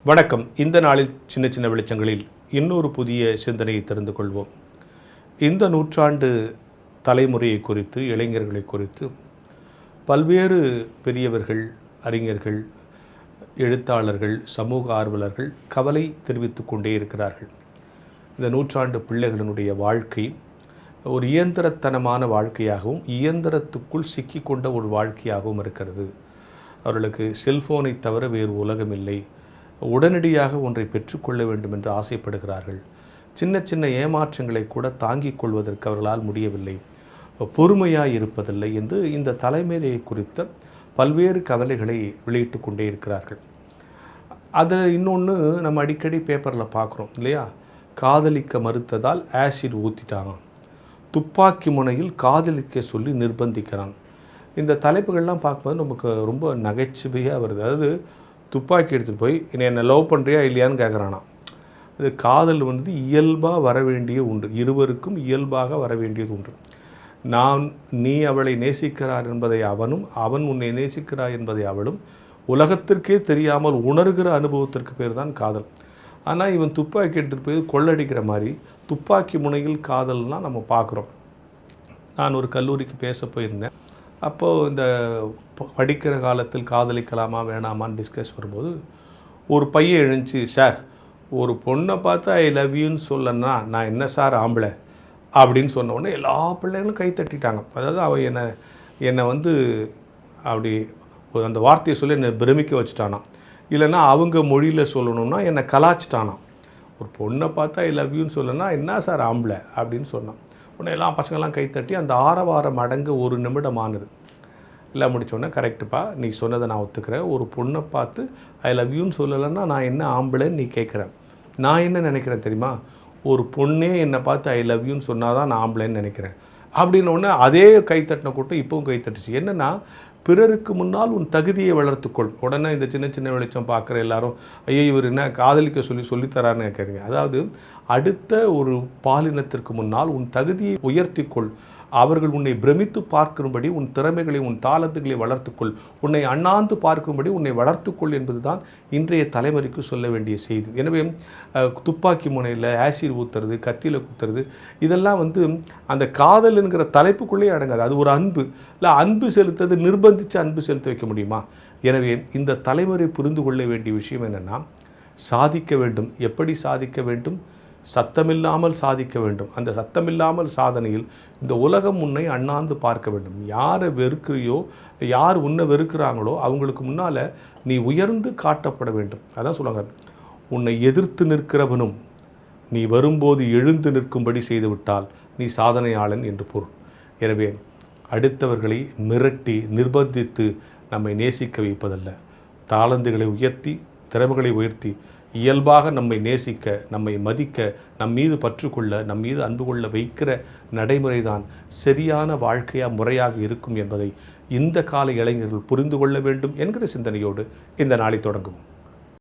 வணக்கம். இந்த நாளில் சின்ன சின்ன வெளிச்சங்களில் இன்னொரு புதிய சிந்தனையை தெரிந்து கொள்வோம். இந்த நூற்றாண்டு தலைமுறையை குறித்து, இளைஞர்களை குறித்து பல்வேறு பெரியவர்கள், அறிஞர்கள், எழுத்தாளர்கள், சமூக ஆர்வலர்கள் கவலை தெரிவித்து கொண்டே இருக்கிறார்கள். இந்த நூற்றாண்டு பிள்ளைகளினுடைய வாழ்க்கை ஒரு இயந்திரத்தனமான வாழ்க்கையாகவும், இயந்திரத்துக்குள் சிக்கிக்கொண்ட ஒரு வாழ்க்கையாகவும் இருக்கிறது. அவர்களுக்கு செல்ஃபோனை தவிர வேறு உலகம் இல்லை. உடனடியாக ஒன்றை பெற்றுக்கொள்ள வேண்டும் என்று ஆசைப்படுகிறார்கள். சின்ன சின்ன ஏமாற்றங்களை கூட தாங்கிக் கொள்வதற்கு அவர்களால் முடியவில்லை. பொறுமையாக இருப்பதில்லை என்று இந்த தலைமுறையை குறித்த பல்வேறு கவலைகளை வெளியிட்டு கொண்டே இருக்கிறார்கள். அதை இன்னொன்று நம்ம அடிக்கடி பேப்பரில் பார்க்குறோம் இல்லையா? காதலிக்க மறுத்ததால் ஆசிட் ஊற்றிட்டாங்க, துப்பாக்கி முனையில் காதலிக்க சொல்லி நிர்பந்திக்கிறான். இந்த தலைப்புகள்லாம் பார்க்கும்போது நமக்கு ரொம்ப நகைச்சுவையாக வருது. அதாவது துப்பாக்கி எடுத்துகிட்டு போய் என்னை லவ் பண்ணுறியா இல்லையான்னு கேட்குறானா. அது காதல் இயல்பாக வர வேண்டிய உண்டு, இருவருக்கும் இயல்பாக வர வேண்டியது உண்டு. நீ அவளை நேசிக்கிறார் என்பதை அவனும், அவன் உன்னை நேசிக்கிறாய் என்பதை அவளும் உலகத்திற்கே தெரியாமல் உணர்கிற அனுபவத்திற்கு பேர் தான் காதல். ஆனால் இவன் துப்பாக்கி எடுத்துகிட்டு போய் கொள்ளடிக்கிற மாதிரி துப்பாக்கி முனையில் காதல்னால் நம்ம பார்க்குறோம். நான் ஒரு கல்லூரிக்கு பேச போயிருந்தேன். அப்போது இந்த படிக்கிற காலத்தில் காதலிக்கலாமா வேணாமான்னு டிஸ்கஸ் வரும்போது ஒரு பையன் எழுந்துச்சு, சார் ஒரு பொண்ணை பார்த்து ஐ லவ் யூன்னு சொல்லன்னா நான் என்ன சார் ஆம்பளை அப்படின்னு சொன்ன உடனே எல்லா பிள்ளைகளும் கை தட்டிட்டாங்க. அதாவது அவன் என்னை அப்படி அந்த வார்த்தையை சொல்லி என்னை பிரமிக்க வச்சுட்டானான். இல்லைன்னா அவங்க மொழியில் சொல்லணும்னா என்னை கலாச்சிட்டானான். ஒரு பொண்ணை பார்த்து ஐ லவ் யூன்னு சொல்லனா என்ன சார் ஆம்பளை அப்படின்னு சொன்னான். உடனே எல்லா பசங்கள்லாம் கைத்தட்டி அந்த ஆரவாரம் அடங்க ஒரு நிமிடம் ஆனது. எல்லாம் முடித்தோடனே கரெக்டுப்பா, நீ சொன்னதை நான் ஒத்துக்கிறேன். ஒரு பொண்ணை பார்த்து ஐ லவ் யூன்னு சொல்லலைன்னா நான் என்ன ஆம்பளைன்னு நீ கேட்குறேன். நான் என்ன நினைக்கிறேன் தெரியுமா? ஒரு பொண்ணே என்னை பார்த்து ஐ லவ் யூன்னு சொன்னால் தான் நான் ஆம்பளைன்னு நினைக்கிறேன் அப்படின்னோடனே அதே கைத்தட்டின கூட்டம் இப்போவும் கைத்தட்டுச்சு. என்னென்னா, பிறருக்கு முன்னால் உன் தகுதியை வளர்த்துக்கொள். உடனே இந்த சின்ன சின்ன வெளிச்சம் பார்க்குற எல்லாரும் ஐயோ இவர் என்ன காதலிக்க சொல்லித்தரான்னு கேட்குறீங்க. அதாவது அடுத்த ஒரு பாலினத்திற்கு முன்னால் உன் தகுதியை உயர்த்திக்கொள். அவர்கள் உன்னை பிரமித்து பார்க்கும்படி உன் திறமைகளை, உன் தாளத்துகளை வளர்த்துக்கொள். உன்னை அண்ணாந்து பார்க்கும்படி உன்னை வளர்த்துக்கொள் என்பது தான் இன்றைய தலைமுறைக்கு சொல்ல வேண்டிய செய்தி. எனவே துப்பாக்கி முனையில் ஆசிட் ஊற்றுறது, கத்தியில் குத்துறது இதெல்லாம் அந்த காதல் என்கிற தலைப்புக்குள்ளேயே அடங்காது. அது ஒரு அன்பு இல்லை. அன்பு செலுத்தது நிர்பந்தித்து அன்பு செலுத்த வைக்க முடியுமா? எனவே இந்த தலைமுறை புரிந்து கொள்ள வேண்டிய விஷயம் என்னென்னா, சாதிக்க வேண்டும். எப்படி சாதிக்க வேண்டும்? சத்தமில்லாமல் சாதிக்க வேண்டும். அந்த சத்தமில்லாமல் சாதனையில் இந்த உலகம் உன்னை அண்ணாந்து பார்க்க வேண்டும். யாரை வெறுக்கிறியோ, யார் உன்னை வெறுக்கிறாங்களோ அவங்களுக்கு முன்னால் நீ உயர்ந்து காட்டப்பட வேண்டும். அதான் சொல்லுவாங்க, உன்னை எதிர்த்து நிற்கிறவனும் நீ வரும்போது எழுந்து நிற்கும்படி செய்துவிட்டால் நீ சாதனையாளன் என்று பொருள். எனவே அடுத்தவர்களை மிரட்டி நிர்பந்தித்து நம்மை நேசிக்க வைப்பதல்ல, தாளந்துகளை உயர்த்தி, திறமைகளை உயர்த்தி, இயல்பாக நம்மை நேசிக்க, நம்மை மதிக்க, நம் மீது பற்றுக்கொள்ள, நம் மீது அன்பு கொள்ள வைக்கிற நடைமுறை தான் சரியான வாழ்க்கையாக முறையாக இருக்கும் என்பதை இந்த கால இளைஞர்கள் புரிந்து கொள்ள வேண்டும் என்கிற சிந்தனையோடு இந்த நாளை தொடங்குவோம்.